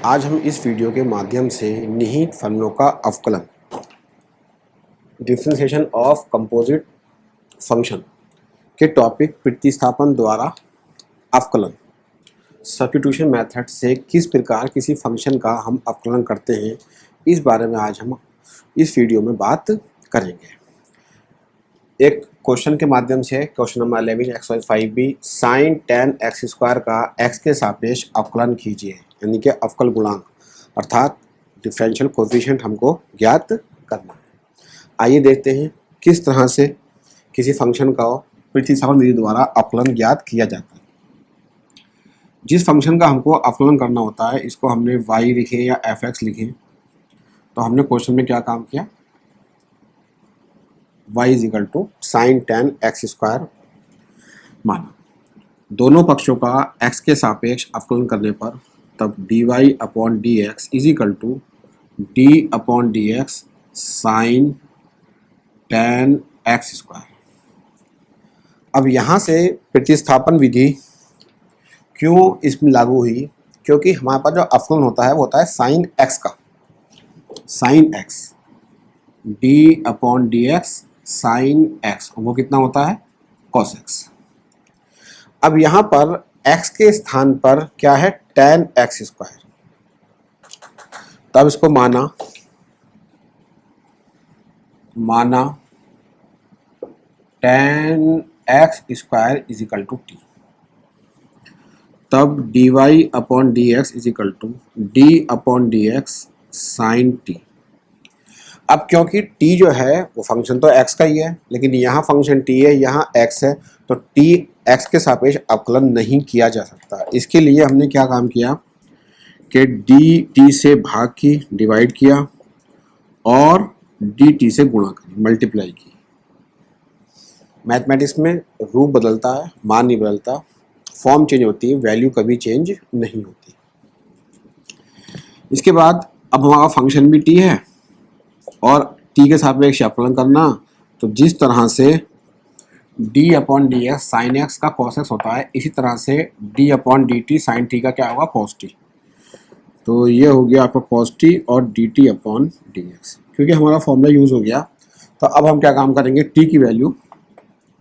आज हम इस वीडियो के माध्यम से निहित फलनों का अवकलन डिफरेंशिएशन ऑफ कंपोजिट फंक्शन के टॉपिक प्रतिस्थापन द्वारा अवकलन सब्स्टिट्यूशन मेथड से किस प्रकार किसी फंक्शन का हम अवकलन करते हैं, इस बारे में आज हम इस वीडियो में बात करेंगे। एक क्वेश्चन के माध्यम से question number 11 exercise 5b sine tan x square का x के सापेक्ष अवकलन कीजिए, यानी कि अवकल गुणांक अर्थात डिफरेंशियल कोएफिशिएंट हमको ज्ञात करना है। आइए देखते हैं किस तरह से किसी फंक्शन का प्रतिस्थापन विधि द्वारा अवकलन ज्ञात किया जाता है। जिस फंक्शन का हमको अवकलन करना होता है, इसको हमने y लिखे या fx लिखे, तो हमने क्वेश्चन में क्या काम किया, y is equal to sine tan x square माना। दोनों पक्षों का x के सापेक्ष अवकलन करने पर तब dy upon d x is equal to d upon d x sine tan x square. अब यहाँ से प्रतिस्थापन विधि क्यों इसमें लागू हुई, क्योंकि हमारे पास जो अवकलन होता है वो होता है साइन x का, sine x d upon d x sine x, वो कितना होता है cos x। अब यहाँ पर x के स्थान पर क्या है tan x स्क्वायर, तब इसको माना tan x square is equal to t, तब dy upon d x is equal to d upon d x sine t. अब क्योंकि t जो है वो फंक्शन तो x का ही है, लेकिन यहाँ फंक्शन t है, यहाँ x है, तो t x के सापेक्ष अवकलन नहीं किया जा सकता। इसके लिए हमने क्या काम किया कि dt से भाग की, डिवाइड किया और dt से गुणा करी, मल्टीप्लाई की। मैथमेटिक्स में रूप बदलता है, मान नहीं बदलता, फॉर्म चेंज होती है, वैल्यू कभी चेंज नहीं होती। इसके बाद अब हमारा फंक्शन भी t है और t के सापेक्ष अवकलन करना, तो जिस तरह से d upon d x sine x का cos x होता है, इसी तरह से d upon d t sine t का क्या होगा cos t। तो ये हो गया आपका cos t और dt अपॉन डी एक्स। क्योंकि हमारा फॉर्मूला यूज़ हो गया, तो अब हम क्या काम करेंगे, t की वैल्यू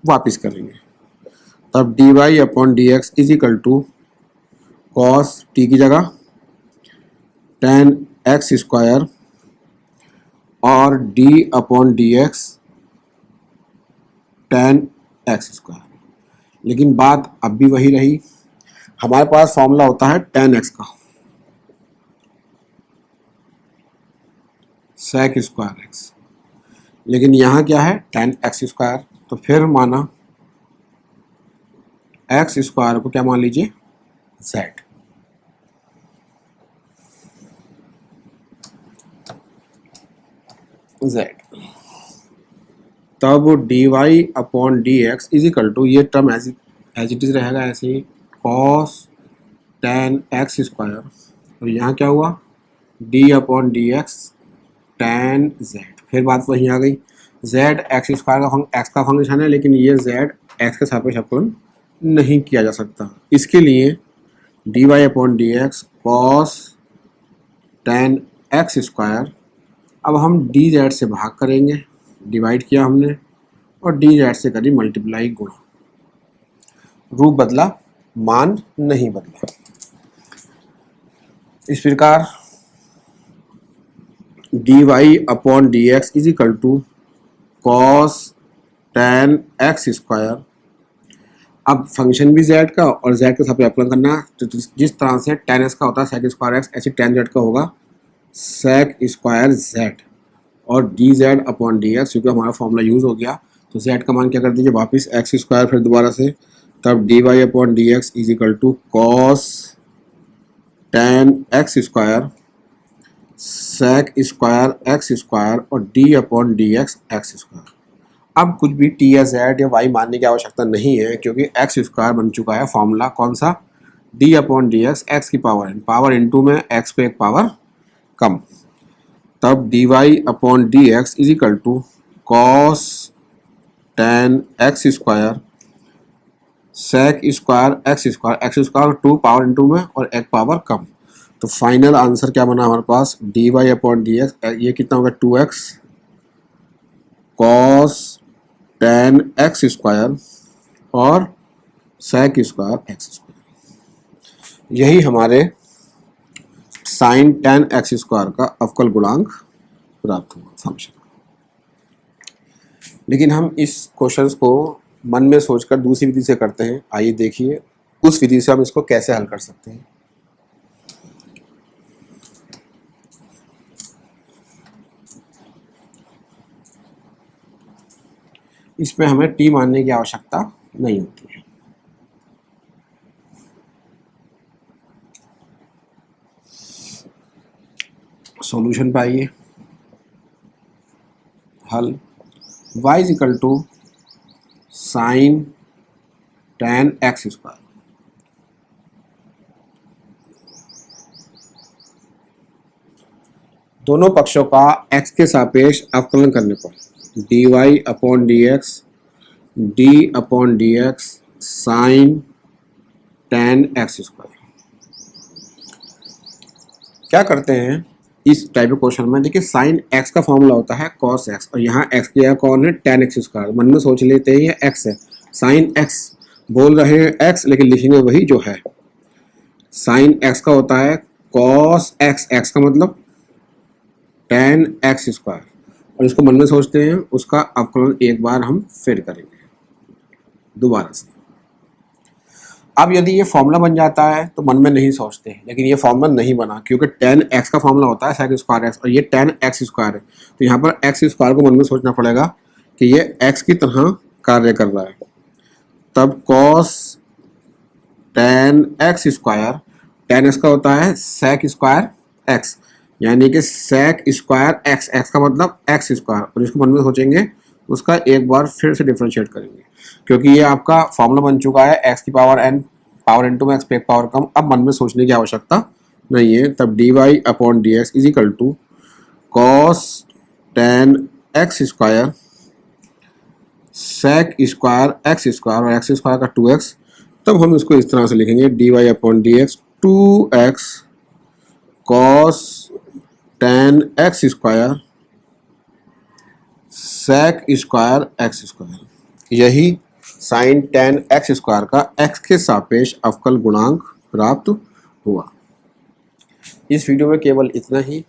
वापस करेंगे। तब dy upon d x is equal to cos t की जगह tan x स्क्वायर और d upon d x tan x square. लेकिन बात अब भी वही रही, हमारे पास फॉर्मूला होता है tan x का, sec स्क्वायर x, लेकिन यहाँ क्या है tan x स्क्वायर, तो फिर माना x स्क्वायर को क्या मान लीजिए z। तब dy upon d x is equal to, ये टर्म एज इट इज रहेगा ऐसे ही, cos tan x स्क्वायर, और यहाँ क्या हुआ d upon d x tan z। फिर बात वहीं आ गई, z x स्क्वायर का x का फंक्शन है, लेकिन ये z x के सापेक्ष अवकलन नहीं किया जा सकता। इसके लिए dy upon d x cos tan x square, अब हम dz से भाग करेंगे, डिवाइड किया हमने और dz से करी मल्टीप्लाई गुणा। रूप बदला, मान नहीं बदला। इस प्रकार dy upon d x is equal to cos tan x square. अब फंक्शन भी z का और z के साथ अवकलन करना, तो जिस तरह से tan x का होता है sec स्क्वायर x, ऐसे tan z का होगा sec स्क्वायर z और dz अपॉन डी एक्स। क्योंकि हमारा फॉर्मूला यूज़ हो गया, तो z का मान क्या कर दीजिए वापस x स्क्वायर, फिर दोबारा से, तब dy upon d x is equal to cos tan x square sec square x square और d upon d x x square. अब कुछ भी t या z या y मानने की आवश्यकता नहीं है, क्योंकि x स्क्वायर बन चुका है फॉर्मूला कौन सा, d upon d x x की पावर n, पावर इनटू में x पे एक पावर कम। तब dy upon d x is equal to cos tan x square sec square x square 2 power into में और एक पावर कम, तो फाइनल आंसर क्या बना हमारे पास, d y upon d x, ये कितना होगा 2x cos tan x square और सेक स्क्वायर एक्स स्क्वायर। यही हमारे साइन टेन एक्स स्क्वायर का अवकल गुणांक प्राप्त हुआ फंक्शन। लेकिन हम इस क्वेश्चंस को मन में सोचकर दूसरी विधि से करते हैं। आइए देखिए उस विधि से हम इसको कैसे हल कर सकते हैं। इसमें हमें टी मानने की आवश्यकता नहीं होती है। सॉल्यूशन पे आइए। हल y is equal to sine tan x square, दोनों पक्षों का x के सापेक्ष अवकलन करने पर dy upon d x d upon d x sine tan x square. क्या करते हैं इस टाइप ऑफ क्वेश्चन में, देखिए साइन x का फॉर्मूला होता है cos x और यहाँ x की जगह कौन है, टेन एक्स स्क्वायर। मन में सोच लेते हैं ये x है, साइन x बोल रहे हैं x लेकिन लिखेंगे वही जो है। साइन x का होता है cos x, x का मतलब टेन एक्स स्क्वायर, और इसको मन में सोचते हैं, उसका अवकलन एक बार हम फिर करेंगे दोबारा से। अब यदि ये फॉर्मूला बन जाता है तो मन में नहीं सोचते हैं, लेकिन ये फॉर्मूला नहीं बना क्योंकि टेन एक्स का फॉर्मूला होता है सेक स्क्वायर एक्स और ये टेन एक्स स्क्वायर है। तो यहाँ पर एक्स स्क्वायर को मन में सोचना पड़ेगा कि ये एक्स की तरह कार्य कर रहा है। तब cos tan x square, ten x का होता है सेक स्क्वायर एक्स, यानी कि सेक स्क्वायर एक्स, एक्स का मतलब एक्स स्क्वायर, और इसको मन में सोचेंगे, उसका एक बार फिर से डिफ्रेंशिएट करेंगे क्योंकि ये आपका फॉर्मूला बन चुका है एक्स की power n, power n to में एक्स पे पावर कम। अब मन में सोचने की आवश्यकता नहीं है। तब d y upon d x is equal to cos tan x square sec square x square और एक्स स्क्वायर का 2x। तब हम इसको इस तरह से लिखेंगे d y upon d x 2x cos tan x square sec square x square. यही साइन टेन एक्स स्क्वायर का x के सापेक्ष अवकल गुणांक प्राप्त हुआ। इस वीडियो में केवल इतना ही।